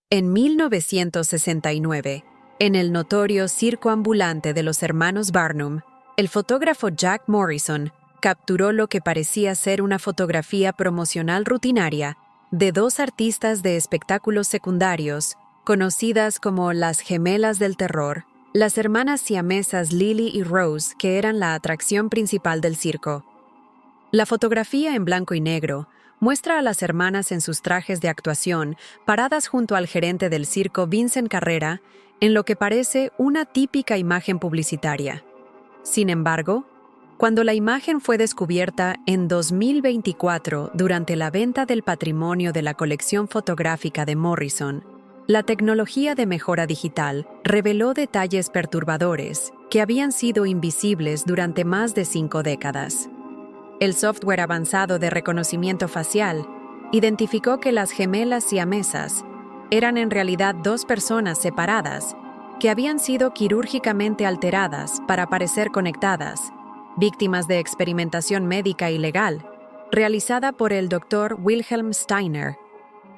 En 1969, en el notorio circo ambulante de los hermanos Barnum, el fotógrafo Jack Morrison capturó lo que parecía ser una fotografía promocional rutinaria de dos artistas de espectáculos secundarios, conocidas como las gemelas del terror, las hermanas siamesas Lily y Rose, que eran la atracción principal del circo. La fotografía en blanco y negro muestra a las hermanas en sus trajes de actuación, paradas junto al gerente del circo Vincent Carrera, en lo que parece una típica imagen publicitaria. Sin embargo, cuando la imagen fue descubierta en 2024 durante la venta del patrimonio de la colección fotográfica de Morrison, la tecnología de mejora digital reveló detalles perturbadores que habían sido invisibles durante más de 5 décadas. El software avanzado de reconocimiento facial identificó que las gemelas siamesas eran en realidad dos personas separadas que habían sido quirúrgicamente alteradas para parecer conectadas, víctimas de experimentación médica ilegal, realizada por el Dr. Wilhelm Steiner,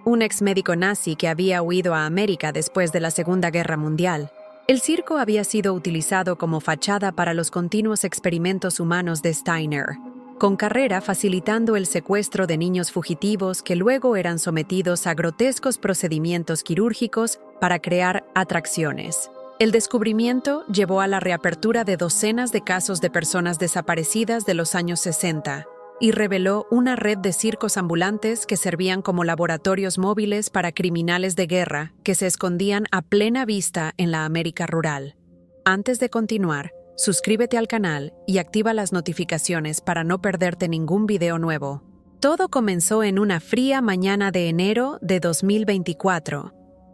un exmédico nazi que había huido a América después de la Segunda Guerra Mundial. El circo había sido utilizado como fachada para los continuos experimentos humanos de Steiner, con Carrera facilitando el secuestro de niños fugitivos que luego eran sometidos a grotescos procedimientos quirúrgicos para crear atracciones. El descubrimiento llevó a la reapertura de docenas de casos de personas desaparecidas de los años 60 y reveló una red de circos ambulantes que servían como laboratorios móviles para criminales de guerra que se escondían a plena vista en la América rural. Antes de continuar, suscríbete al canal y activa las notificaciones para no perderte ningún video nuevo. Todo comenzó en una fría mañana de enero de 2024,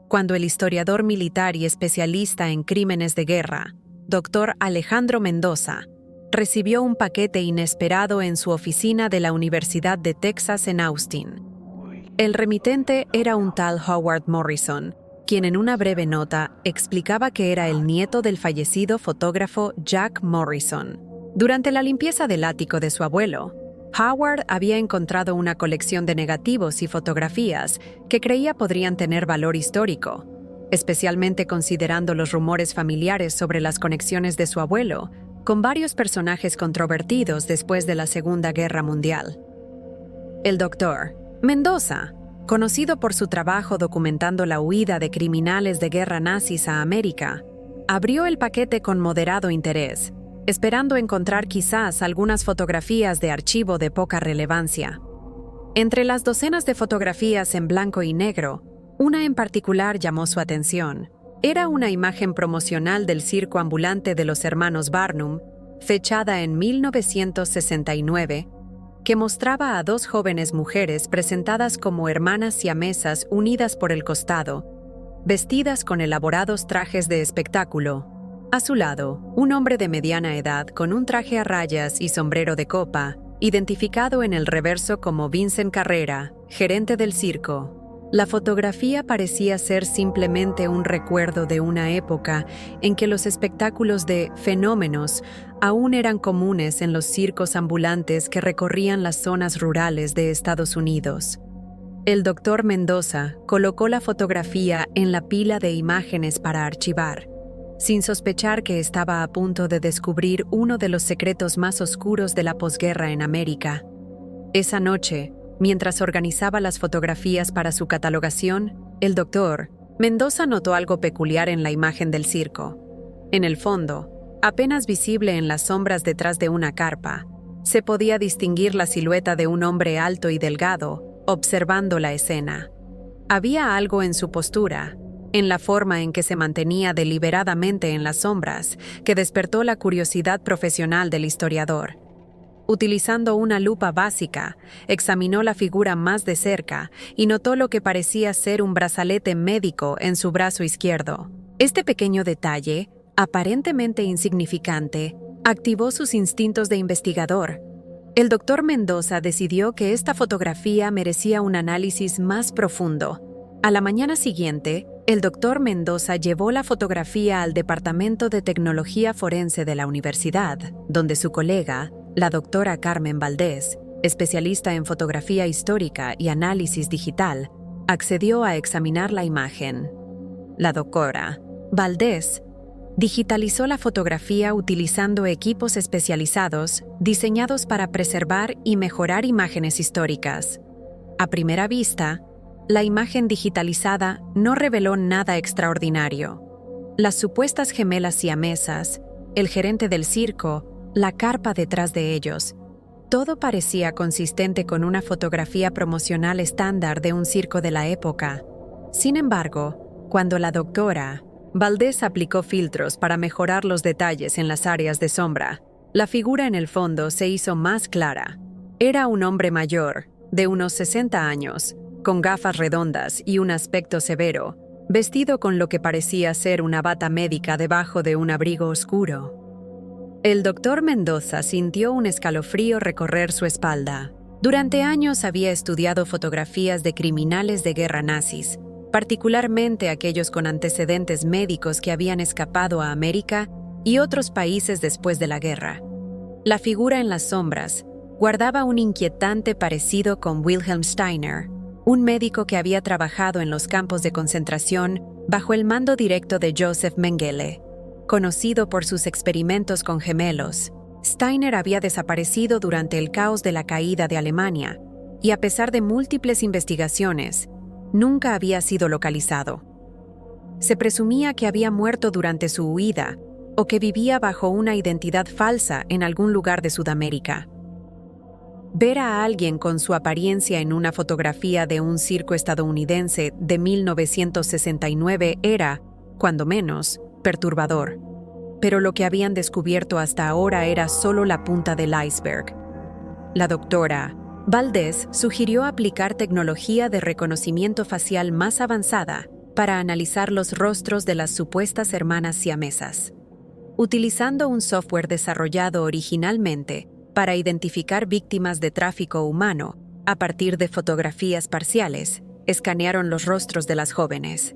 cuando el historiador militar y especialista en crímenes de guerra, Dr. Alejandro Mendoza, recibió un paquete inesperado en su oficina de la Universidad de Texas en Austin. El remitente era un tal Howard Morrison, quien en una breve nota explicaba que era el nieto del fallecido fotógrafo Jack Morrison. Durante la limpieza del ático de su abuelo, Howard había encontrado una colección de negativos y fotografías que creía podrían tener valor histórico, especialmente considerando los rumores familiares sobre las conexiones de su abuelo con varios personajes controvertidos después de la Segunda Guerra Mundial. El Dr. Mendoza, conocido por su trabajo documentando la huida de criminales de guerra nazis a América, abrió el paquete con moderado interés, esperando encontrar quizás algunas fotografías de archivo de poca relevancia. Entre las docenas de fotografías en blanco y negro, una en particular llamó su atención. Era una imagen promocional del circo ambulante de los hermanos Barnum, fechada en 1969, que mostraba a dos jóvenes mujeres presentadas como hermanas siamesas unidas por el costado, vestidas con elaborados trajes de espectáculo. A su lado, un hombre de mediana edad con un traje a rayas y sombrero de copa, identificado en el reverso como Vincent Carrera, gerente del circo. La fotografía parecía ser simplemente un recuerdo de una época en que los espectáculos de fenómenos aún eran comunes en los circos ambulantes que recorrían las zonas rurales de Estados Unidos. El Dr. Mendoza colocó la fotografía en la pila de imágenes para archivar, sin sospechar que estaba a punto de descubrir uno de los secretos más oscuros de la posguerra en América. Esa noche, mientras organizaba las fotografías para su catalogación, el Dr. Mendoza notó algo peculiar en la imagen del circo. En el fondo, apenas visible en las sombras detrás de una carpa, se podía distinguir la silueta de un hombre alto y delgado, observando la escena. Había algo en su postura, en la forma en que se mantenía deliberadamente en las sombras, que despertó la curiosidad profesional del historiador. Utilizando una lupa básica, examinó la figura más de cerca y notó lo que parecía ser un brazalete médico en su brazo izquierdo. Este pequeño detalle, aparentemente insignificante, activó sus instintos de investigador. El Dr. Mendoza decidió que esta fotografía merecía un análisis más profundo. A la mañana siguiente, el Dr. Mendoza llevó la fotografía al Departamento de Tecnología Forense de la universidad, donde su colega, la doctora Carmen Valdés, especialista en fotografía histórica y análisis digital, accedió a examinar la imagen. La doctora Valdés digitalizó la fotografía utilizando equipos especializados diseñados para preservar y mejorar imágenes históricas. A primera vista, la imagen digitalizada no reveló nada extraordinario. Las supuestas gemelas siamesas, el gerente del circo, la carpa detrás de ellos, todo parecía consistente con una fotografía promocional estándar de un circo de la época. Sin embargo, cuando la doctora Valdés aplicó filtros para mejorar los detalles en las áreas de sombra, la figura en el fondo se hizo más clara. Era un hombre mayor, de unos 60 años, con gafas redondas y un aspecto severo, vestido con lo que parecía ser una bata médica debajo de un abrigo oscuro. El doctor Mendoza sintió un escalofrío recorrer su espalda. Durante años había estudiado fotografías de criminales de guerra nazis, particularmente aquellos con antecedentes médicos que habían escapado a América y otros países después de la guerra. La figura en las sombras guardaba un inquietante parecido con Wilhelm Steiner, un médico que había trabajado en los campos de concentración bajo el mando directo de Joseph Mengele. Conocido por sus experimentos con gemelos, Steiner había desaparecido durante el caos de la caída de Alemania y, a pesar de múltiples investigaciones, nunca había sido localizado. Se presumía que había muerto durante su huida o que vivía bajo una identidad falsa en algún lugar de Sudamérica. Ver a alguien con su apariencia en una fotografía de un circo estadounidense de 1969 era, cuando menos, perturbador. Pero lo que habían descubierto hasta ahora era solo la punta del iceberg. La doctora Valdés sugirió aplicar tecnología de reconocimiento facial más avanzada para analizar los rostros de las supuestas hermanas siamesas. Utilizando un software desarrollado originalmente para identificar víctimas de tráfico humano, a partir de fotografías parciales, escanearon los rostros de las jóvenes.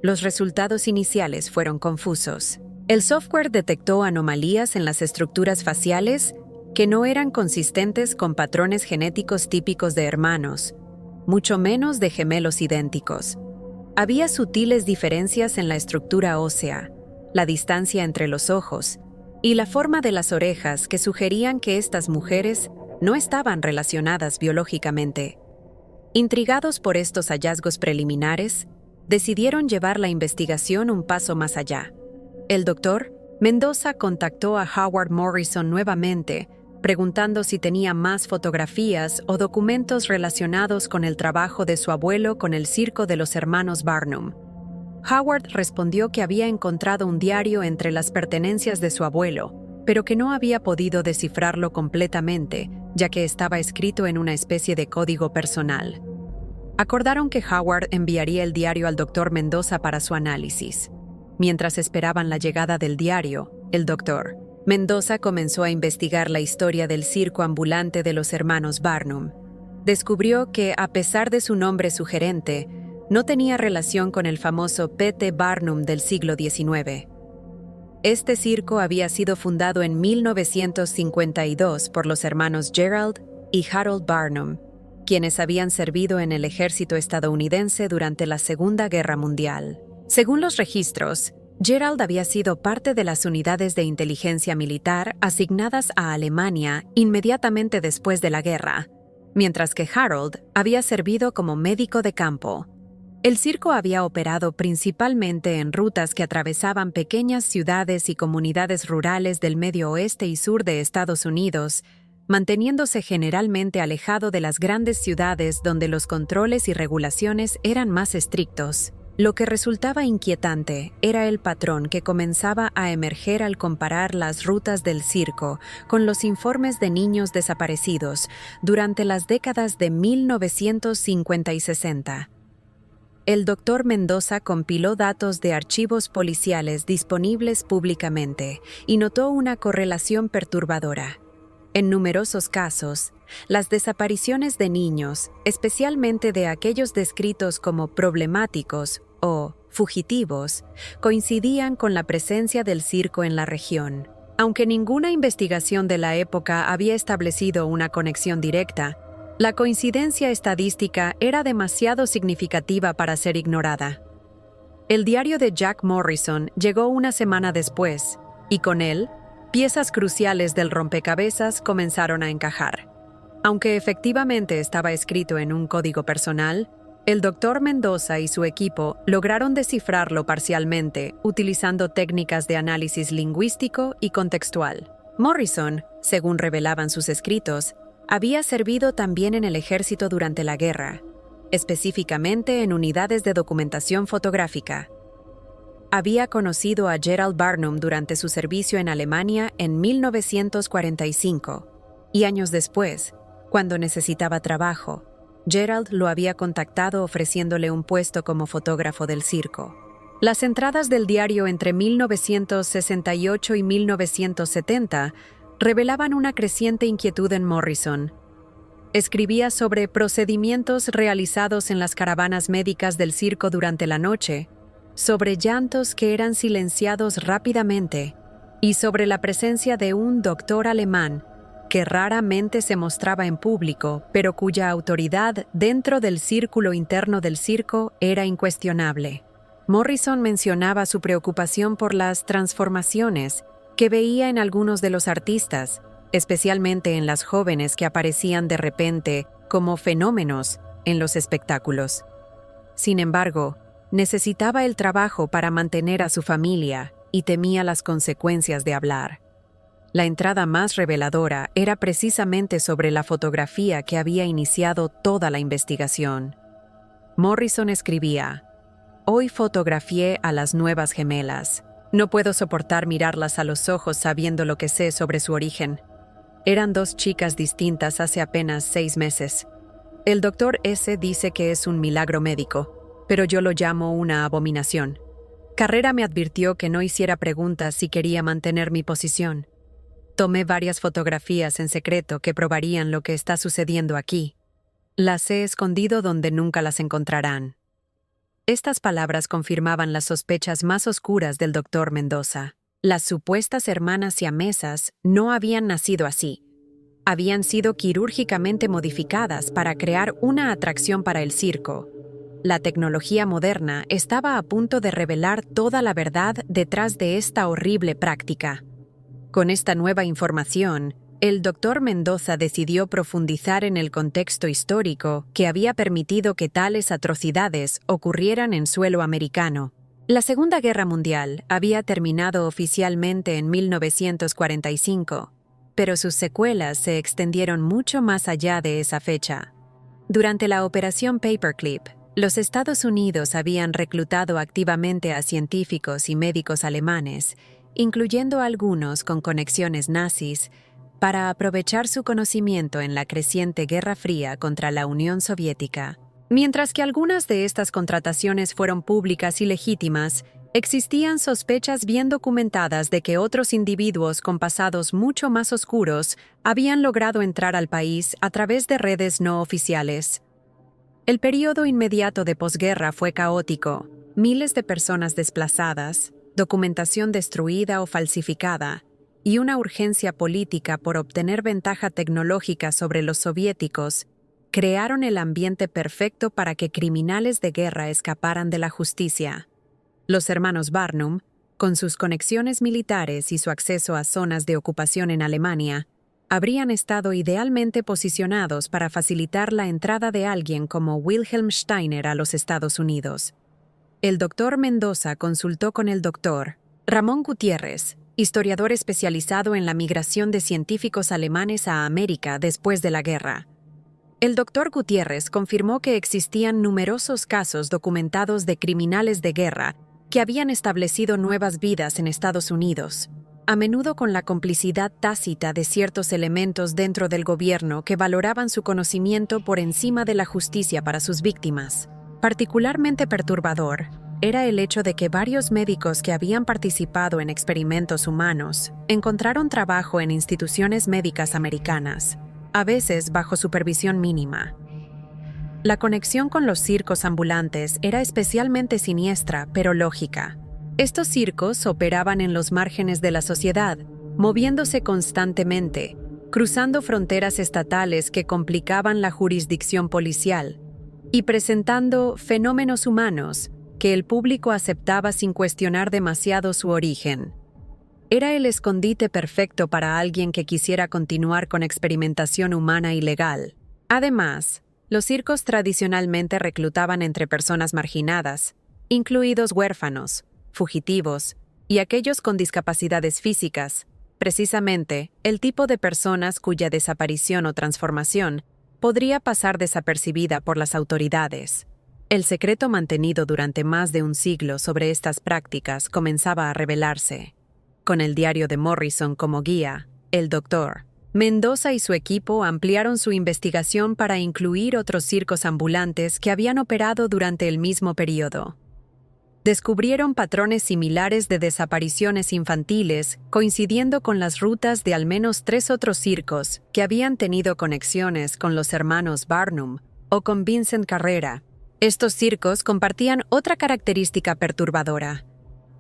Los resultados iniciales fueron confusos. El software detectó anomalías en las estructuras faciales que no eran consistentes con patrones genéticos típicos de hermanos, mucho menos de gemelos idénticos. Había sutiles diferencias en la estructura ósea, la distancia entre los ojos y la forma de las orejas que sugerían que estas mujeres no estaban relacionadas biológicamente. Intrigados por estos hallazgos preliminares, decidieron llevar la investigación un paso más allá. El doctor Mendoza contactó a Howard Morrison nuevamente, preguntando si tenía más fotografías o documentos relacionados con el trabajo de su abuelo con el circo de los hermanos Barnum. Howard respondió que había encontrado un diario entre las pertenencias de su abuelo, pero que no había podido descifrarlo completamente, ya que estaba escrito en una especie de código personal. Acordaron que Howard enviaría el diario al doctor Mendoza para su análisis. Mientras esperaban la llegada del diario, el doctor Mendoza comenzó a investigar la historia del circo ambulante de los hermanos Barnum. Descubrió que, a pesar de su nombre sugerente, no tenía relación con el famoso P.T. Barnum del siglo XIX. Este circo había sido fundado en 1952 por los hermanos Gerald y Harold Barnum, quienes habían servido en el ejército estadounidense durante la Segunda Guerra Mundial. Según los registros, Gerald había sido parte de las unidades de inteligencia militar asignadas a Alemania inmediatamente después de la guerra, mientras que Harold había servido como médico de campo. El circo había operado principalmente en rutas que atravesaban pequeñas ciudades y comunidades rurales del medio oeste y sur de Estados Unidos, manteniéndose generalmente alejado de las grandes ciudades donde los controles y regulaciones eran más estrictos. Lo que resultaba inquietante era el patrón que comenzaba a emerger al comparar las rutas del circo con los informes de niños desaparecidos durante las décadas de 1950 y 60. El doctor Mendoza compiló datos de archivos policiales disponibles públicamente y notó una correlación perturbadora. En numerosos casos, las desapariciones de niños, especialmente de aquellos descritos como problemáticos o fugitivos, coincidían con la presencia del circo en la región. Aunque ninguna investigación de la época había establecido una conexión directa, La coincidencia estadística era demasiado significativa para ser ignorada. El diario de Jack Morrison llegó una semana después, y con él, piezas cruciales del rompecabezas comenzaron a encajar. Aunque efectivamente estaba escrito en un código personal, el Dr. Mendoza y su equipo lograron descifrarlo parcialmente utilizando técnicas de análisis lingüístico y contextual. Morrison, según revelaban sus escritos, había servido también en el ejército durante la guerra, específicamente en unidades de documentación fotográfica. Había conocido a Gerald Barnum durante su servicio en Alemania en 1945, y años después, cuando necesitaba trabajo, Gerald lo había contactado ofreciéndole un puesto como fotógrafo del circo. Las entradas del diario entre 1968 y 1970 revelaban una creciente inquietud en Morrison. Escribía sobre procedimientos realizados en las caravanas médicas del circo durante la noche, sobre llantos que eran silenciados rápidamente y sobre la presencia de un doctor alemán que raramente se mostraba en público, pero cuya autoridad dentro del círculo interno del circo era incuestionable. Morrison mencionaba su preocupación por las transformaciones que veía en algunos de los artistas, especialmente en las jóvenes que aparecían de repente como fenómenos en los espectáculos. Sin embargo, necesitaba el trabajo para mantener a su familia y temía las consecuencias de hablar. La entrada más reveladora era precisamente sobre la fotografía que había iniciado toda la investigación. Morrison escribía: «Hoy fotografié a las nuevas gemelas. No puedo soportar mirarlas a los ojos sabiendo lo que sé sobre su origen. Eran dos chicas distintas hace apenas 6 meses. El Dr. S. dice que es un milagro médico, pero yo lo llamo una abominación. Carrera me advirtió que no hiciera preguntas si quería mantener mi posición. Tomé varias fotografías en secreto que probarían lo que está sucediendo aquí. Las he escondido donde nunca las encontrarán». Estas palabras confirmaban las sospechas más oscuras del Dr. Mendoza. Las supuestas hermanas siamesas no habían nacido así. Habían sido quirúrgicamente modificadas para crear una atracción para el circo. La tecnología moderna estaba a punto de revelar toda la verdad detrás de esta horrible práctica. Con esta nueva información, el Dr. Mendoza decidió profundizar en el contexto histórico que había permitido que tales atrocidades ocurrieran en suelo americano. La Segunda Guerra Mundial había terminado oficialmente en 1945, pero sus secuelas se extendieron mucho más allá de esa fecha. Durante la Operación Paperclip, los Estados Unidos habían reclutado activamente a científicos y médicos alemanes, incluyendo algunos con conexiones nazis, para aprovechar su conocimiento en la creciente Guerra Fría contra la Unión Soviética. Mientras que algunas de estas contrataciones fueron públicas y legítimas, existían sospechas bien documentadas de que otros individuos con pasados mucho más oscuros habían logrado entrar al país a través de redes no oficiales. El período inmediato de posguerra fue caótico. Miles de personas desplazadas, documentación destruida o falsificada, y una urgencia política por obtener ventaja tecnológica sobre los soviéticos crearon el ambiente perfecto para que criminales de guerra escaparan de la justicia. Los hermanos Barnum, con sus conexiones militares y su acceso a zonas de ocupación en Alemania, habrían estado idealmente posicionados para facilitar la entrada de alguien como Wilhelm Steiner a los Estados Unidos. El Dr. Mendoza consultó con el Dr. Ramón Gutiérrez, historiador especializado en la migración de científicos alemanes a América después de la guerra. El Dr. Gutiérrez confirmó que existían numerosos casos documentados de criminales de guerra que habían establecido nuevas vidas en Estados Unidos, a menudo con la complicidad tácita de ciertos elementos dentro del gobierno que valoraban su conocimiento por encima de la justicia para sus víctimas. Particularmente perturbador era el hecho de que varios médicos que habían participado en experimentos humanos encontraron trabajo en instituciones médicas americanas, a veces bajo supervisión mínima. La conexión con los circos ambulantes era especialmente siniestra, pero lógica. Estos circos operaban en los márgenes de la sociedad, moviéndose constantemente, cruzando fronteras estatales que complicaban la jurisdicción policial y presentando fenómenos humanos que el público aceptaba sin cuestionar demasiado su origen. Era el escondite perfecto para alguien que quisiera continuar con experimentación humana ilegal. Además, los circos tradicionalmente reclutaban entre personas marginadas, incluidos huérfanos, fugitivos y aquellos con discapacidades físicas, precisamente el tipo de personas cuya desaparición o transformación podría pasar desapercibida por las autoridades. El secreto mantenido durante más de un siglo sobre estas prácticas comenzaba a revelarse. Con el diario de Morrison como guía, el Dr. Mendoza y su equipo ampliaron su investigación para incluir otros circos ambulantes que habían operado durante el mismo periodo. Descubrieron patrones similares de desapariciones infantiles, coincidiendo con las rutas de al menos 3 otros circos que habían tenido conexiones con los hermanos Barnum o con Vincent Carrera. Estos circos compartían otra característica perturbadora.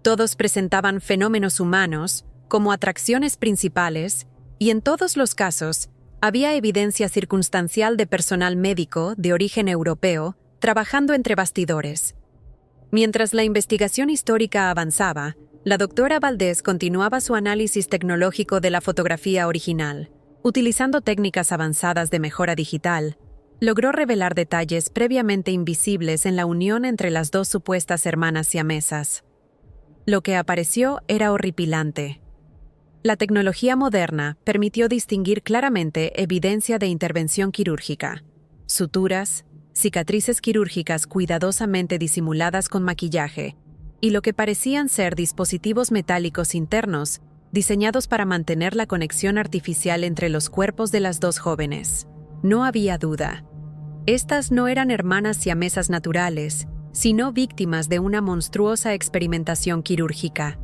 Todos presentaban fenómenos humanos como atracciones principales y en todos los casos había evidencia circunstancial de personal médico de origen europeo trabajando entre bastidores. Mientras la investigación histórica avanzaba, la doctora Valdés continuaba su análisis tecnológico de la fotografía original. Utilizando técnicas avanzadas de mejora digital, logró revelar detalles previamente invisibles en la unión entre las dos supuestas hermanas siamesas. Lo que apareció era horripilante. La tecnología moderna permitió distinguir claramente evidencia de intervención quirúrgica, suturas, cicatrices quirúrgicas cuidadosamente disimuladas con maquillaje, y lo que parecían ser dispositivos metálicos internos diseñados para mantener la conexión artificial entre los cuerpos de las dos jóvenes. No había duda. Estas no eran hermanas siamesas naturales, sino víctimas de una monstruosa experimentación quirúrgica.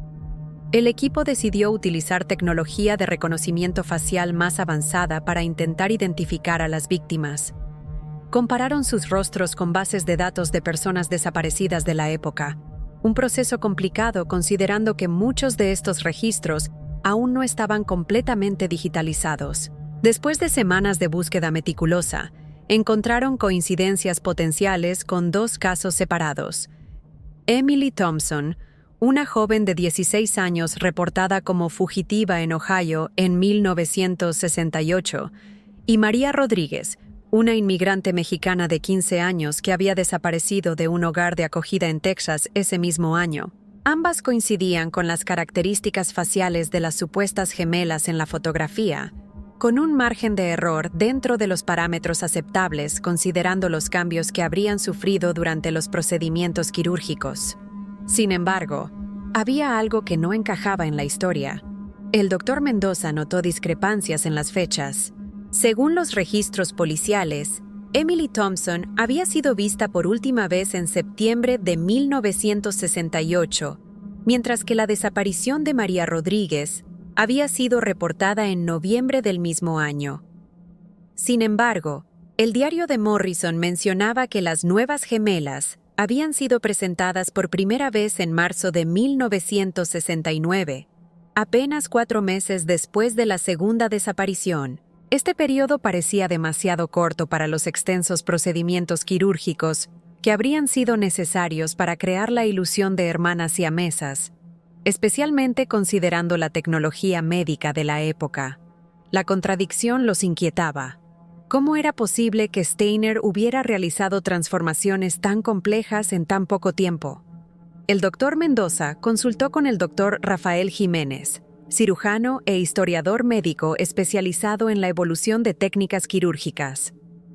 El equipo decidió utilizar tecnología de reconocimiento facial más avanzada para intentar identificar a las víctimas. Compararon sus rostros con bases de datos de personas desaparecidas de la época, un proceso complicado considerando que muchos de estos registros aún no estaban completamente digitalizados. Después de semanas de búsqueda meticulosa, encontraron coincidencias potenciales con 2 casos separados. Emily Thompson, una joven de 16 años reportada como fugitiva en Ohio en 1968, y María Rodríguez, una inmigrante mexicana de 15 años que había desaparecido de un hogar de acogida en Texas ese mismo año. Ambas coincidían con las características faciales de las supuestas gemelas en la fotografía, con un margen de error dentro de los parámetros aceptables considerando los cambios que habrían sufrido durante los procedimientos quirúrgicos. Sin embargo, había algo que no encajaba en la historia. El Dr. Mendoza notó discrepancias en las fechas. Según los registros policiales, Emily Thompson había sido vista por última vez en septiembre de 1968, mientras que la desaparición de María Rodríguez había sido reportada en noviembre del mismo año. Sin embargo, el diario de Morrison mencionaba que las nuevas gemelas habían sido presentadas por primera vez en marzo de 1969, apenas 4 meses después de la segunda desaparición. Este periodo parecía demasiado corto para los extensos procedimientos quirúrgicos que habrían sido necesarios para crear la ilusión de hermanas siamesas, especialmente considerando la tecnología médica de la época. La contradicción los inquietaba. ¿Cómo era posible que Steiner hubiera realizado transformaciones tan complejas en tan poco tiempo? El Dr. Mendoza consultó con el Dr. Rafael Jiménez, cirujano e historiador médico especializado en la evolución de técnicas quirúrgicas.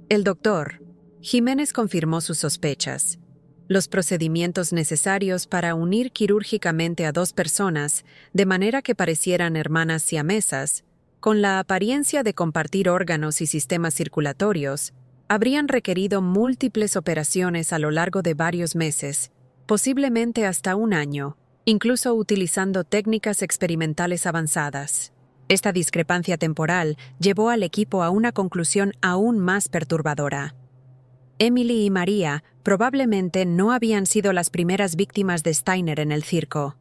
El Dr. Jiménez confirmó sus sospechas. Los procedimientos necesarios para unir quirúrgicamente a 2 personas, de manera que parecieran hermanas siamesas, con la apariencia de compartir órganos y sistemas circulatorios, habrían requerido múltiples operaciones a lo largo de varios meses, posiblemente hasta 1 año, incluso utilizando técnicas experimentales avanzadas. Esta discrepancia temporal llevó al equipo a una conclusión aún más perturbadora. Emily y María probablemente no habían sido las primeras víctimas de Steiner en el circo.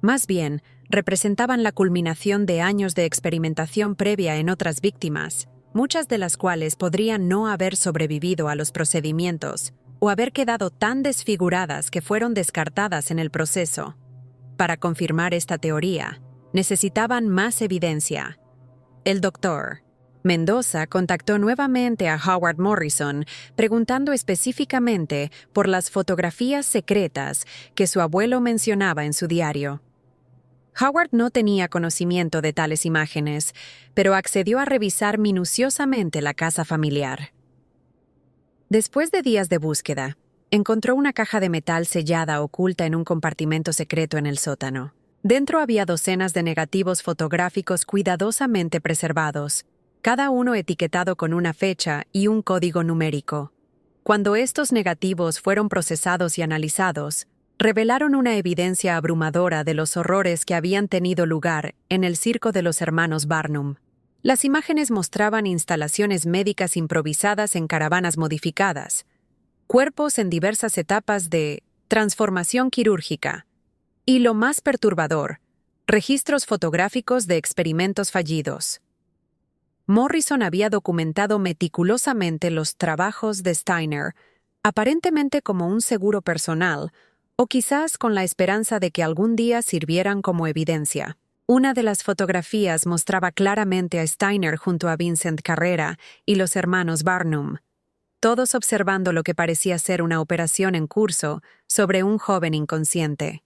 Más bien, representaban la culminación de años de experimentación previa en otras víctimas, muchas de las cuales podrían no haber sobrevivido a los procedimientos o haber quedado tan desfiguradas que fueron descartadas en el proceso. Para confirmar esta teoría, necesitaban más evidencia. El doctor Mendoza contactó nuevamente a Howard Morrison, preguntando específicamente por las fotografías secretas que su abuelo mencionaba en su diario. Howard no tenía conocimiento de tales imágenes, pero accedió a revisar minuciosamente la casa familiar. Después de días de búsqueda, encontró una caja de metal sellada oculta en un compartimento secreto en el sótano. Dentro había docenas de negativos fotográficos cuidadosamente preservados, cada uno etiquetado con una fecha y un código numérico. Cuando estos negativos fueron procesados y analizados, revelaron una evidencia abrumadora de los horrores que habían tenido lugar en el circo de los hermanos Barnum. Las imágenes mostraban instalaciones médicas improvisadas en caravanas modificadas, cuerpos en diversas etapas de transformación quirúrgica, y lo más perturbador, registros fotográficos de experimentos fallidos. Morrison había documentado meticulosamente los trabajos de Steiner, aparentemente como un seguro personal, o quizás con la esperanza de que algún día sirvieran como evidencia. Una de las fotografías mostraba claramente a Steiner junto a Vincent Carrera y los hermanos Barnum, todos observando lo que parecía ser una operación en curso sobre un joven inconsciente.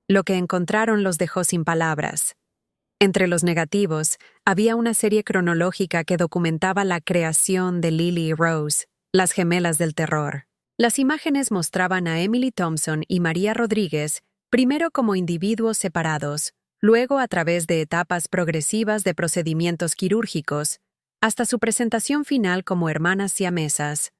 Lo que encontraron los dejó sin palabras. Entre los negativos, había una serie cronológica que documentaba la creación de Lily y Rose, las gemelas del terror. Las imágenes mostraban a Emily Thompson y María Rodríguez, primero como individuos separados, luego a través de etapas progresivas de procedimientos quirúrgicos, hasta su presentación final como hermanas siamesas.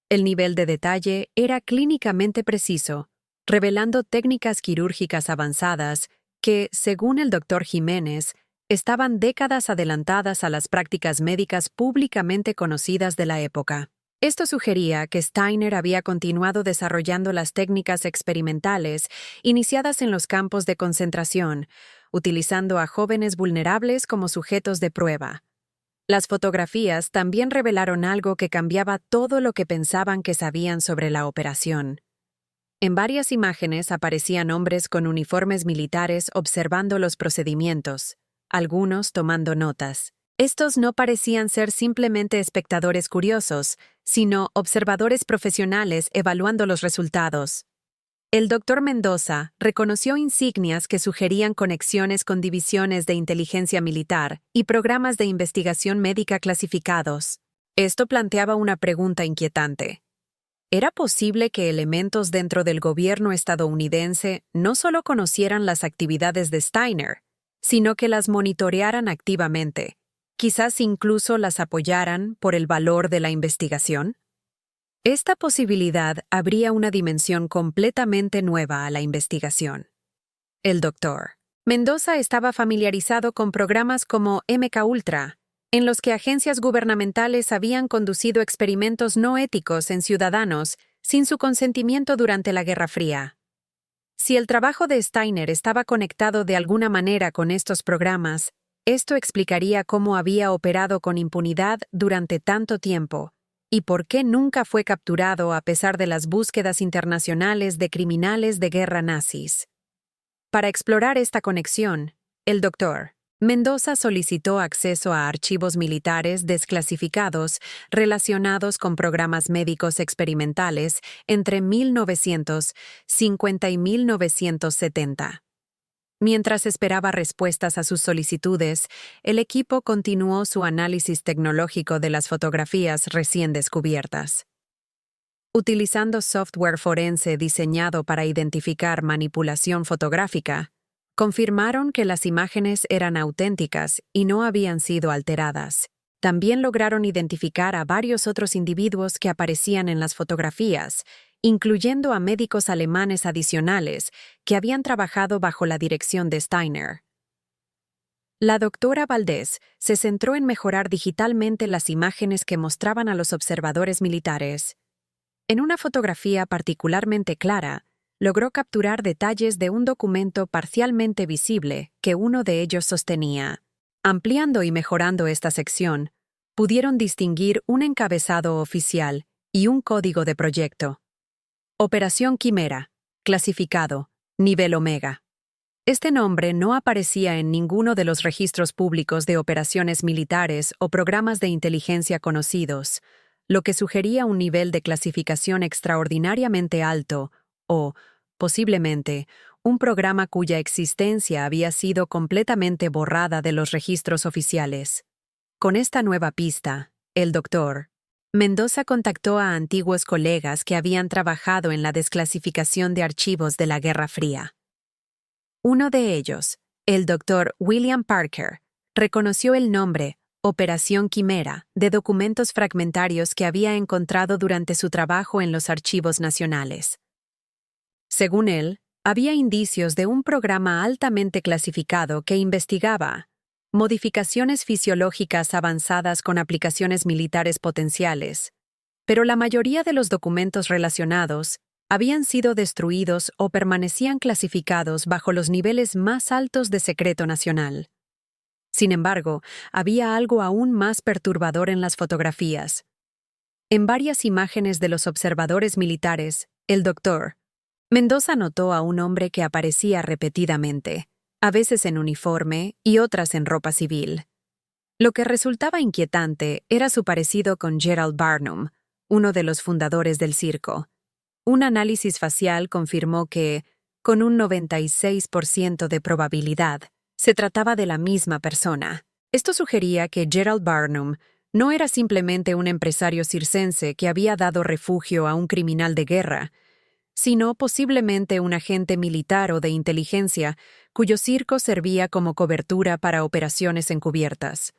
El nivel de detalle era clínicamente preciso, revelando técnicas quirúrgicas avanzadas que, según el Dr. Jiménez, estaban décadas adelantadas a las prácticas médicas públicamente conocidas de la época. Esto sugería que Steiner había continuado desarrollando las técnicas experimentales iniciadas en los campos de concentración, utilizando a jóvenes vulnerables como sujetos de prueba. Las fotografías también revelaron algo que cambiaba todo lo que pensaban que sabían sobre la operación. En varias imágenes aparecían hombres con uniformes militares observando los procedimientos, algunos tomando notas. Estos no parecían ser simplemente espectadores curiosos, sino observadores profesionales evaluando los resultados. El Dr. Mendoza reconoció insignias que sugerían conexiones con divisiones de inteligencia militar y programas de investigación médica clasificados. Esto planteaba una pregunta inquietante. ¿Era posible que elementos dentro del gobierno estadounidense no solo conocieran las actividades de Steiner, sino que las monitorearan activamente, quizás incluso las apoyaran por el valor de la investigación? Esta posibilidad abría una dimensión completamente nueva a la investigación. El Dr. Mendoza estaba familiarizado con programas como MKUltra, en los que agencias gubernamentales habían conducido experimentos no éticos en ciudadanos sin su consentimiento durante la Guerra Fría. Si el trabajo de Steiner estaba conectado de alguna manera con estos programas, esto explicaría cómo había operado con impunidad durante tanto tiempo y por qué nunca fue capturado a pesar de las búsquedas internacionales de criminales de guerra nazis. Para explorar esta conexión, el Dr. Mendoza solicitó acceso a archivos militares desclasificados relacionados con programas médicos experimentales entre 1950 y 1970. Mientras esperaba respuestas a sus solicitudes, el equipo continuó su análisis tecnológico de las fotografías recién descubiertas. Utilizando software forense diseñado para identificar manipulación fotográfica, confirmaron que las imágenes eran auténticas y no habían sido alteradas. También lograron identificar a varios otros individuos que aparecían en las fotografías, incluyendo a médicos alemanes adicionales que habían trabajado bajo la dirección de Steiner. La doctora Valdés se centró en mejorar digitalmente las imágenes que mostraban a los observadores militares. En una fotografía particularmente clara, logró capturar detalles de un documento parcialmente visible que uno de ellos sostenía. Ampliando y mejorando esta sección, pudieron distinguir un encabezado oficial y un código de proyecto. Operación Quimera, clasificado, nivel Omega. Este nombre no aparecía en ninguno de los registros públicos de operaciones militares o programas de inteligencia conocidos, lo que sugería un nivel de clasificación extraordinariamente alto o, posiblemente, un programa cuya existencia había sido completamente borrada de los registros oficiales. Con esta nueva pista, el Dr. Mendoza contactó a antiguos colegas que habían trabajado en la desclasificación de archivos de la Guerra Fría. Uno de ellos, el Dr. William Parker, reconoció el nombre Operación Quimera de documentos fragmentarios que había encontrado durante su trabajo en los archivos nacionales. Según él, había indicios de un programa altamente clasificado que investigaba modificaciones fisiológicas avanzadas con aplicaciones militares potenciales, pero la mayoría de los documentos relacionados habían sido destruidos o permanecían clasificados bajo los niveles más altos de secreto nacional. Sin embargo, había algo aún más perturbador en las fotografías. En varias imágenes de los observadores militares, el Dr. Mendoza notó a un hombre que aparecía repetidamente, a veces en uniforme y otras en ropa civil. Lo que resultaba inquietante era su parecido con Gerald Barnum, uno de los fundadores del circo. Un análisis facial confirmó que, con un 96% de probabilidad, se trataba de la misma persona. Esto sugería que Gerald Barnum no era simplemente un empresario circense que había dado refugio a un criminal de guerra, sino posiblemente un agente militar o de inteligencia cuyo circo servía como cobertura para operaciones encubiertas.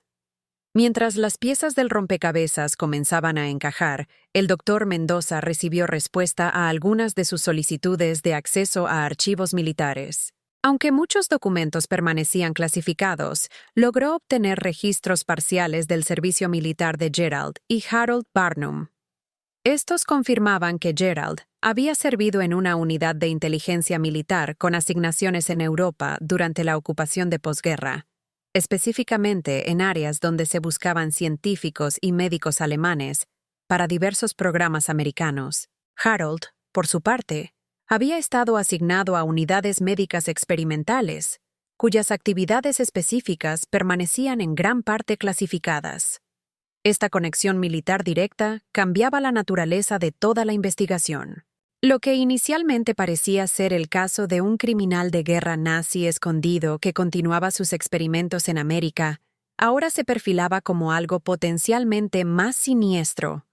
Mientras las piezas del rompecabezas comenzaban a encajar, el Dr. Mendoza recibió respuesta a algunas de sus solicitudes de acceso a archivos militares. Aunque muchos documentos permanecían clasificados, logró obtener registros parciales del servicio militar de Gerald y Harold Barnum. Estos confirmaban que Gerald había servido en una unidad de inteligencia militar con asignaciones en Europa durante la ocupación de posguerra, específicamente en áreas donde se buscaban científicos y médicos alemanes para diversos programas americanos. Harold, por su parte, había estado asignado a unidades médicas experimentales, cuyas actividades específicas permanecían en gran parte clasificadas. Esta conexión militar directa cambiaba la naturaleza de toda la investigación. Lo que inicialmente parecía ser el caso de un criminal de guerra nazi escondido que continuaba sus experimentos en América, ahora se perfilaba como algo potencialmente más siniestro.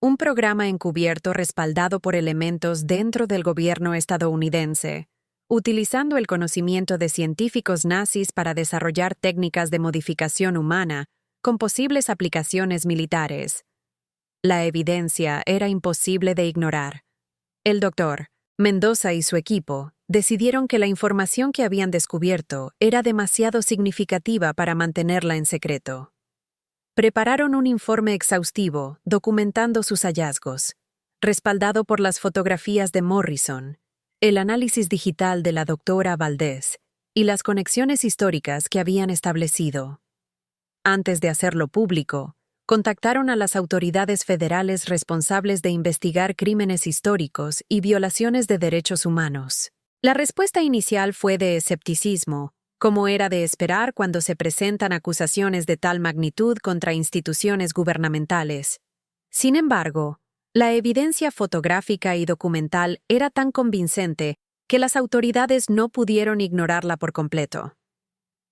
Un programa encubierto respaldado por elementos dentro del gobierno estadounidense, utilizando el conocimiento de científicos nazis para desarrollar técnicas de modificación humana con posibles aplicaciones militares. La evidencia era imposible de ignorar. El Dr. Mendoza y su equipo decidieron que la información que habían descubierto era demasiado significativa para mantenerla en secreto. Prepararon un informe exhaustivo documentando sus hallazgos, respaldado por las fotografías de Morrison, el análisis digital de la doctora Valdés y las conexiones históricas que habían establecido. Antes de hacerlo público, contactaron a las autoridades federales responsables de investigar crímenes históricos y violaciones de derechos humanos. La respuesta inicial fue de escepticismo, como era de esperar cuando se presentan acusaciones de tal magnitud contra instituciones gubernamentales. Sin embargo, la evidencia fotográfica y documental era tan convincente que las autoridades no pudieron ignorarla por completo.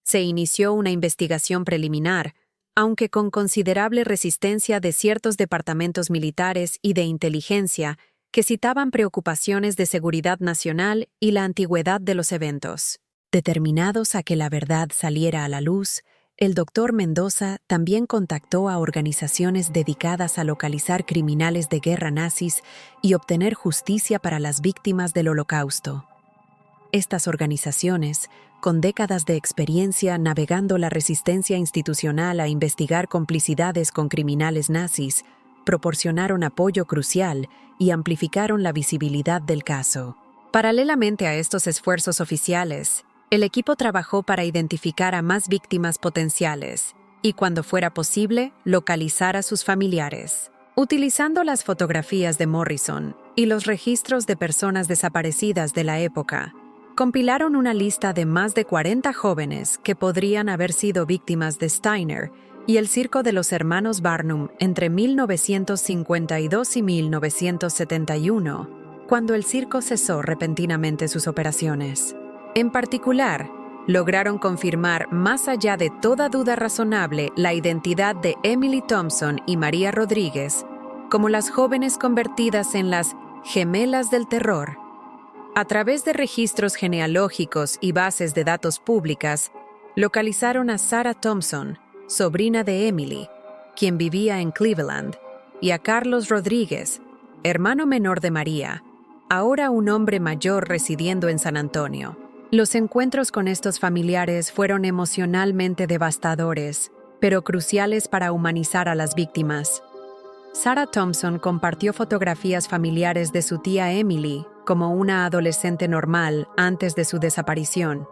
Se inició una investigación preliminar, aunque con considerable resistencia de ciertos departamentos militares y de inteligencia que citaban preocupaciones de seguridad nacional y la antigüedad de los eventos. Determinados a que la verdad saliera a la luz, el Dr. Mendoza también contactó a organizaciones dedicadas a localizar criminales de guerra nazis y obtener justicia para las víctimas del Holocausto. Estas organizaciones, con décadas de experiencia navegando la resistencia institucional a investigar complicidades con criminales nazis, proporcionaron apoyo crucial y amplificaron la visibilidad del caso. Paralelamente a estos esfuerzos oficiales, el equipo trabajó para identificar a más víctimas potenciales y, cuando fuera posible, localizar a sus familiares. Utilizando las fotografías de Morrison y los registros de personas desaparecidas de la época, compilaron una lista de más de 40 jóvenes que podrían haber sido víctimas de Steiner y el circo de los hermanos Barnum entre 1952 y 1971, cuando el circo cesó repentinamente sus operaciones. En particular, lograron confirmar más allá de toda duda razonable la identidad de Emily Thompson y María Rodríguez como las jóvenes convertidas en las gemelas del terror. A través de registros genealógicos y bases de datos públicas, localizaron a Sarah Thompson, sobrina de Emily, quien vivía en Cleveland, y a Carlos Rodríguez, hermano menor de María, ahora un hombre mayor residiendo en San Antonio. Los encuentros con estos familiares fueron emocionalmente devastadores, pero cruciales para humanizar a las víctimas. Sarah Thompson compartió fotografías familiares de su tía Emily como una adolescente normal antes de su desaparición,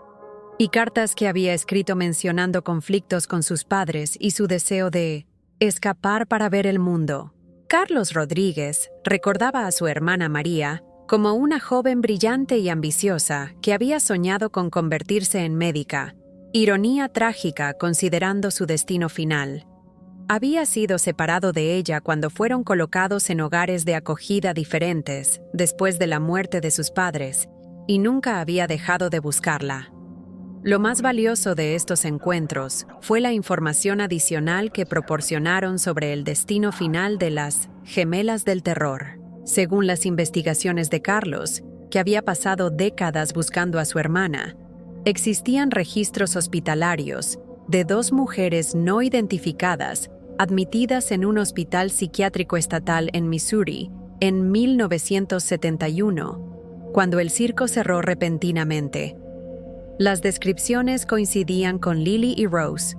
y cartas que había escrito mencionando conflictos con sus padres y su deseo de escapar para ver el mundo. Carlos Rodríguez recordaba a su hermana María como una joven brillante y ambiciosa que había soñado con convertirse en médica, ironía trágica considerando su destino final. Había sido separado de ella cuando fueron colocados en hogares de acogida diferentes después de la muerte de sus padres, y nunca había dejado de buscarla. Lo más valioso de estos encuentros fue la información adicional que proporcionaron sobre el destino final de las gemelas del terror. Según las investigaciones de Carlos, que había pasado décadas buscando a su hermana, existían registros hospitalarios de 2 mujeres no identificadas admitidas en un hospital psiquiátrico estatal en Missouri en 1971, cuando el circo cerró repentinamente. Las descripciones coincidían con Lily y Rose,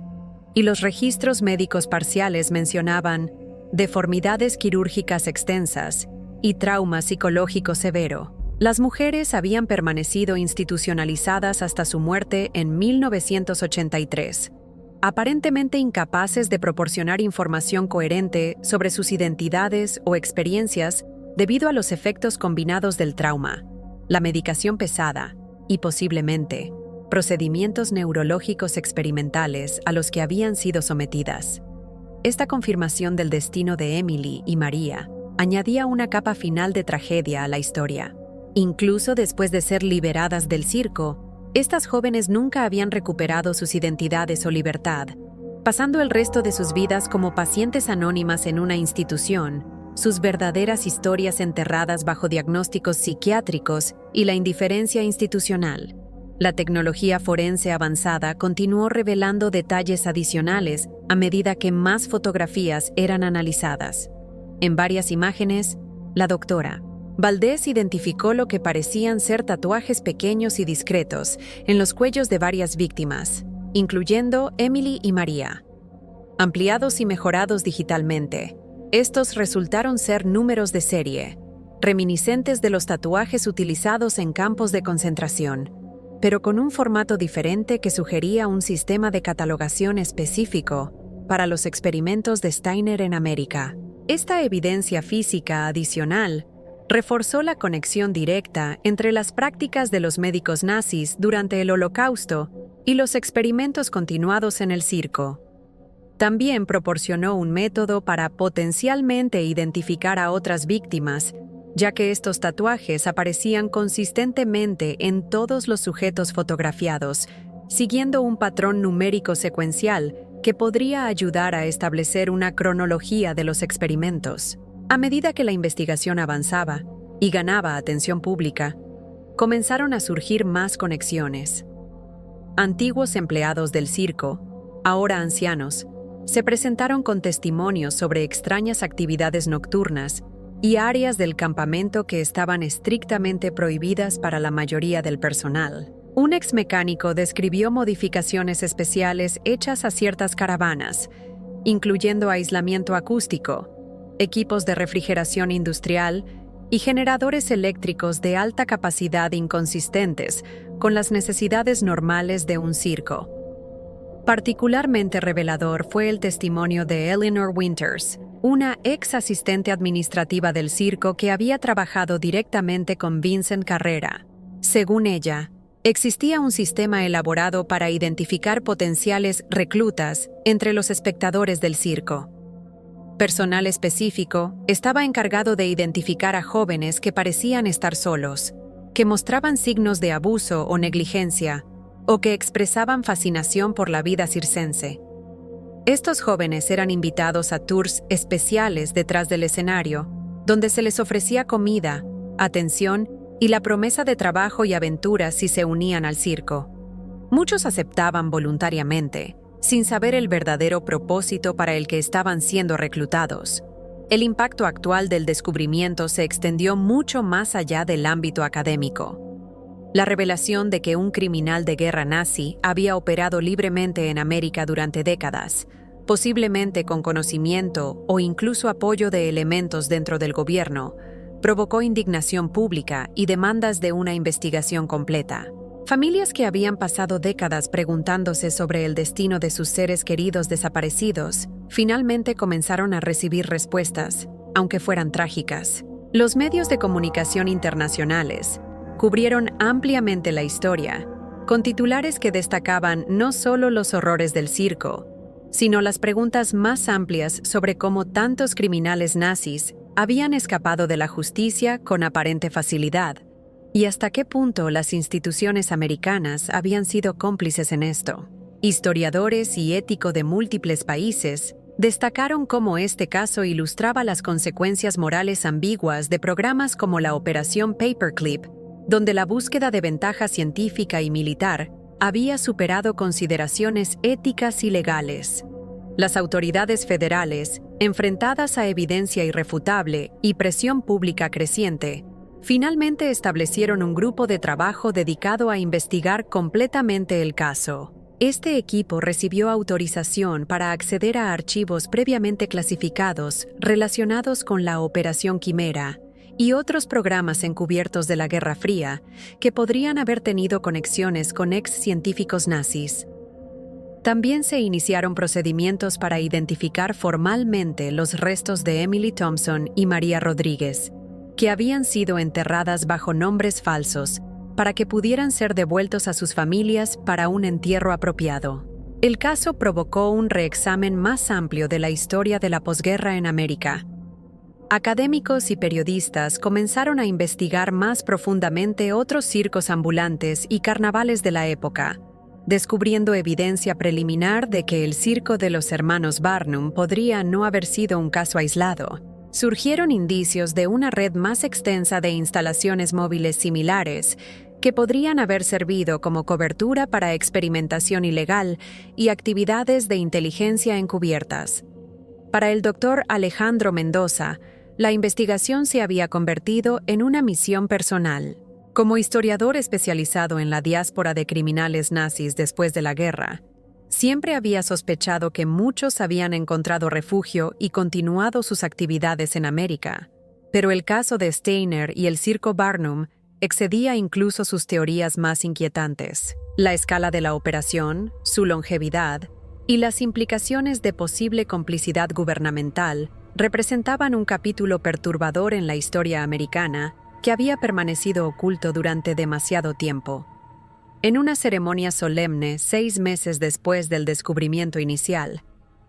y los registros médicos parciales mencionaban deformidades quirúrgicas extensas y trauma psicológico severo. Las mujeres habían permanecido institucionalizadas hasta su muerte en 1983, aparentemente incapaces de proporcionar información coherente sobre sus identidades o experiencias debido a los efectos combinados del trauma, la medicación pesada y, posiblemente, procedimientos neurológicos experimentales a los que habían sido sometidas. Esta confirmación del destino de Emily y María añadía una capa final de tragedia a la historia. Incluso después de ser liberadas del circo, estas jóvenes nunca habían recuperado sus identidades o libertad, pasando el resto de sus vidas como pacientes anónimas en una institución, sus verdaderas historias enterradas bajo diagnósticos psiquiátricos y la indiferencia institucional. La tecnología forense avanzada continuó revelando detalles adicionales a medida que más fotografías eran analizadas. En varias imágenes, la doctora Valdés identificó lo que parecían ser tatuajes pequeños y discretos en los cuellos de varias víctimas, incluyendo Emily y María. Ampliados y mejorados digitalmente, estos resultaron ser números de serie, reminiscentes de los tatuajes utilizados en campos de concentración, pero con un formato diferente que sugería un sistema de catalogación específico para los experimentos de Steiner en América. Esta evidencia física adicional reforzó la conexión directa entre las prácticas de los médicos nazis durante el Holocausto y los experimentos continuados en el circo. También proporcionó un método para potencialmente identificar a otras víctimas, ya que estos tatuajes aparecían consistentemente en todos los sujetos fotografiados, siguiendo un patrón numérico secuencial que podría ayudar a establecer una cronología de los experimentos. A medida que la investigación avanzaba y ganaba atención pública, comenzaron a surgir más conexiones. Antiguos empleados del circo, ahora ancianos, se presentaron con testimonios sobre extrañas actividades nocturnas y áreas del campamento que estaban estrictamente prohibidas para la mayoría del personal. Un exmecánico describió modificaciones especiales hechas a ciertas caravanas, incluyendo aislamiento acústico, equipos de refrigeración industrial y generadores eléctricos de alta capacidad inconsistentes con las necesidades normales de un circo. Particularmente revelador fue el testimonio de Eleanor Winters, una ex asistente administrativa del circo que había trabajado directamente con Vincent Carrera. Según ella, existía un sistema elaborado para identificar potenciales reclutas entre los espectadores del circo. Personal específico estaba encargado de identificar a jóvenes que parecían estar solos, que mostraban signos de abuso o negligencia, o que expresaban fascinación por la vida circense. Estos jóvenes eran invitados a tours especiales detrás del escenario, donde se les ofrecía comida, atención y la promesa de trabajo y aventuras si se unían al circo. Muchos aceptaban voluntariamente, sin saber el verdadero propósito para el que estaban siendo reclutados. El impacto actual del descubrimiento se extendió mucho más allá del ámbito académico. La revelación de que un criminal de guerra nazi había operado libremente en América durante décadas, posiblemente con conocimiento o incluso apoyo de elementos dentro del gobierno, provocó indignación pública y demandas de una investigación completa. Familias que habían pasado décadas preguntándose sobre el destino de sus seres queridos desaparecidos, finalmente comenzaron a recibir respuestas, aunque fueran trágicas. Los medios de comunicación internacionales cubrieron ampliamente la historia, con titulares que destacaban no solo los horrores del circo, sino las preguntas más amplias sobre cómo tantos criminales nazis habían escapado de la justicia con aparente facilidad, y hasta qué punto las instituciones americanas habían sido cómplices en esto. Historiadores y éticos de múltiples países destacaron cómo este caso ilustraba las consecuencias morales ambiguas de programas como la Operación Paperclip, donde la búsqueda de ventaja científica y militar había superado consideraciones éticas y legales. Las autoridades federales, enfrentadas a evidencia irrefutable y presión pública creciente, finalmente establecieron un grupo de trabajo dedicado a investigar completamente el caso. Este equipo recibió autorización para acceder a archivos previamente clasificados relacionados con la Operación Quimera y otros programas encubiertos de la Guerra Fría que podrían haber tenido conexiones con ex-científicos nazis. También se iniciaron procedimientos para identificar formalmente los restos de Emily Thompson y María Rodríguez, que habían sido enterradas bajo nombres falsos para que pudieran ser devueltos a sus familias para un entierro apropiado. El caso provocó un reexamen más amplio de la historia de la posguerra en América. Académicos y periodistas comenzaron a investigar más profundamente otros circos ambulantes y carnavales de la época, descubriendo evidencia preliminar de que el circo de los hermanos Barnum podría no haber sido un caso aislado. Surgieron indicios de una red más extensa de instalaciones móviles similares que podrían haber servido como cobertura para experimentación ilegal y actividades de inteligencia encubiertas. Para el doctor Alejandro Mendoza, la investigación se había convertido en una misión personal. Como historiador especializado en la diáspora de criminales nazis después de la guerra, siempre había sospechado que muchos habían encontrado refugio y continuado sus actividades en América, pero el caso de Steiner y el circo Barnum excedía incluso sus teorías más inquietantes. La escala de la operación, su longevidad y las implicaciones de posible complicidad gubernamental representaban un capítulo perturbador en la historia americana que había permanecido oculto durante demasiado tiempo. En una ceremonia solemne 6 meses después del descubrimiento inicial,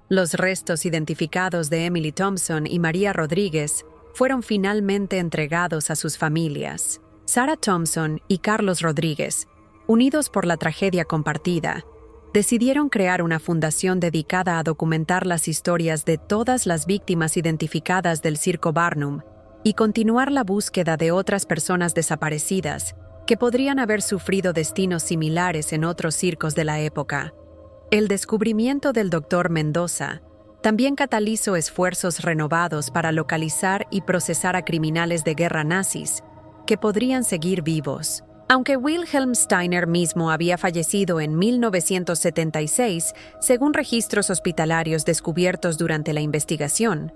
los restos identificados de Emily Thompson y María Rodríguez fueron finalmente entregados a sus familias. Sarah Thompson y Carlos Rodríguez, unidos por la tragedia compartida, decidieron crear una fundación dedicada a documentar las historias de todas las víctimas identificadas del circo Barnum y continuar la búsqueda de otras personas desaparecidas que podrían haber sufrido destinos similares en otros circos de la época. El descubrimiento del Dr. Mendoza también catalizó esfuerzos renovados para localizar y procesar a criminales de guerra nazis que podrían seguir vivos. Aunque Wilhelm Steiner mismo había fallecido en 1976, según registros hospitalarios descubiertos durante la investigación,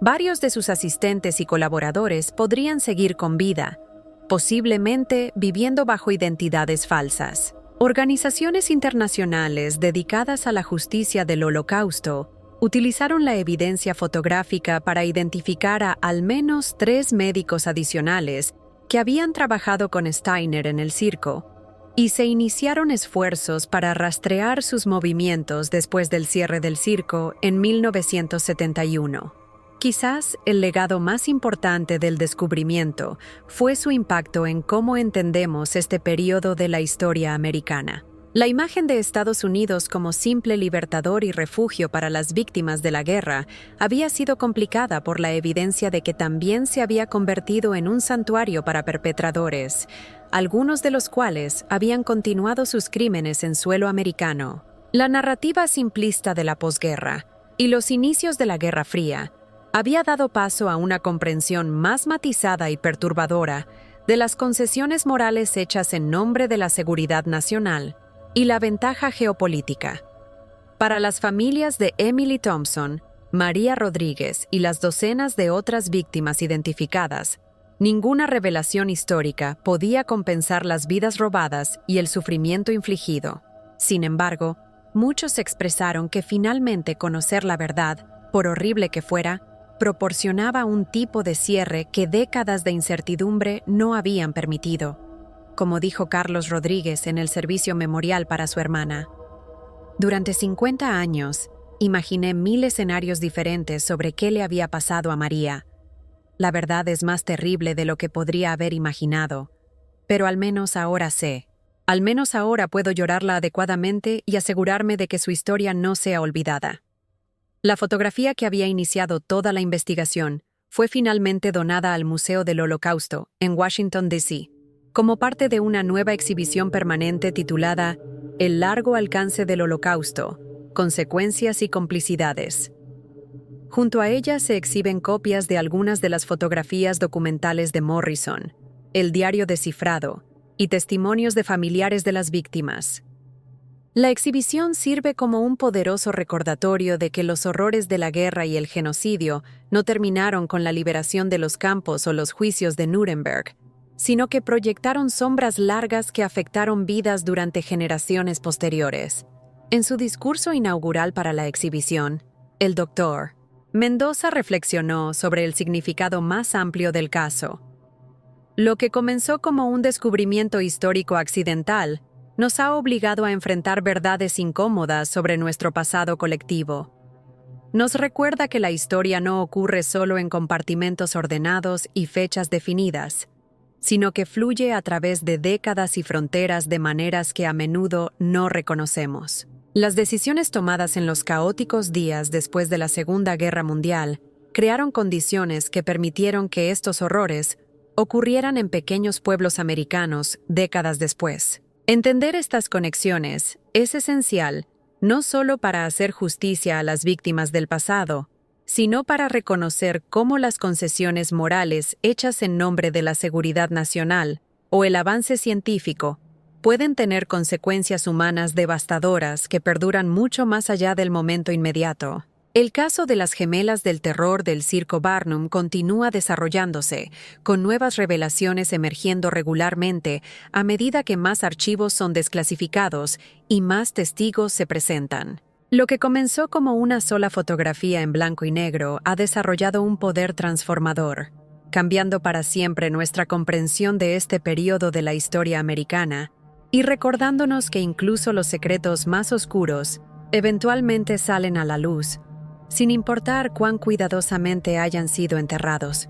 Varios de sus asistentes y colaboradores podrían seguir con vida, posiblemente viviendo bajo identidades falsas. Organizaciones internacionales dedicadas a la justicia del Holocausto utilizaron la evidencia fotográfica para identificar a al menos 3 médicos adicionales que habían trabajado con Steiner en el circo, y se iniciaron esfuerzos para rastrear sus movimientos después del cierre del circo en 1971. Quizás el legado más importante del descubrimiento fue su impacto en cómo entendemos este periodo de la historia americana. La imagen de Estados Unidos como simple libertador y refugio para las víctimas de la guerra había sido complicada por la evidencia de que también se había convertido en un santuario para perpetradores, algunos de los cuales habían continuado sus crímenes en suelo americano. La narrativa simplista de la posguerra y los inicios de la Guerra Fría había dado paso a una comprensión más matizada y perturbadora de las concesiones morales hechas en nombre de la seguridad nacional y la ventaja geopolítica. Para las familias de Emily Thompson, María Rodríguez y las docenas de otras víctimas identificadas, ninguna revelación histórica podía compensar las vidas robadas y el sufrimiento infligido. Sin embargo, muchos expresaron que finalmente conocer la verdad, por horrible que fuera, proporcionaba un tipo de cierre que décadas de incertidumbre no habían permitido, como dijo Carlos Rodríguez en el servicio memorial para su hermana. Durante 50 años, imaginé 1000 escenarios diferentes sobre qué le había pasado a María. La verdad es más terrible de lo que podría haber imaginado, pero al menos ahora sé. Al menos ahora puedo llorarla adecuadamente y asegurarme de que su historia no sea olvidada. La fotografía que había iniciado toda la investigación fue finalmente donada al Museo del Holocausto, en Washington, D.C., como parte de una nueva exhibición permanente titulada El largo alcance del Holocausto, consecuencias y complicidades. Junto a ella se exhiben copias de algunas de las fotografías documentales de Morrison, el diario descifrado y testimonios de familiares de las víctimas. La exhibición sirve como un poderoso recordatorio de que los horrores de la guerra y el genocidio no terminaron con la liberación de los campos o los juicios de Nuremberg, sino que proyectaron sombras largas que afectaron vidas durante generaciones posteriores. En su discurso inaugural para la exhibición, el Dr. Mendoza reflexionó sobre el significado más amplio del caso. Lo que comenzó como un descubrimiento histórico accidental nos ha obligado a enfrentar verdades incómodas sobre nuestro pasado colectivo. Nos recuerda que la historia no ocurre solo en compartimentos ordenados y fechas definidas, sino que fluye a través de décadas y fronteras de maneras que a menudo no reconocemos. Las decisiones tomadas en los caóticos días después de la Segunda Guerra Mundial crearon condiciones que permitieron que estos horrores ocurrieran en pequeños pueblos americanos décadas después. Entender estas conexiones es esencial no solo para hacer justicia a las víctimas del pasado, sino para reconocer cómo las concesiones morales hechas en nombre de la seguridad nacional o el avance científico pueden tener consecuencias humanas devastadoras que perduran mucho más allá del momento inmediato. El caso de las gemelas del terror del Circo Barnum continúa desarrollándose, con nuevas revelaciones emergiendo regularmente a medida que más archivos son desclasificados y más testigos se presentan. Lo que comenzó como una sola fotografía en blanco y negro ha desarrollado un poder transformador, cambiando para siempre nuestra comprensión de este periodo de la historia americana y recordándonos que incluso los secretos más oscuros eventualmente salen a la luz, sin importar cuán cuidadosamente hayan sido enterrados.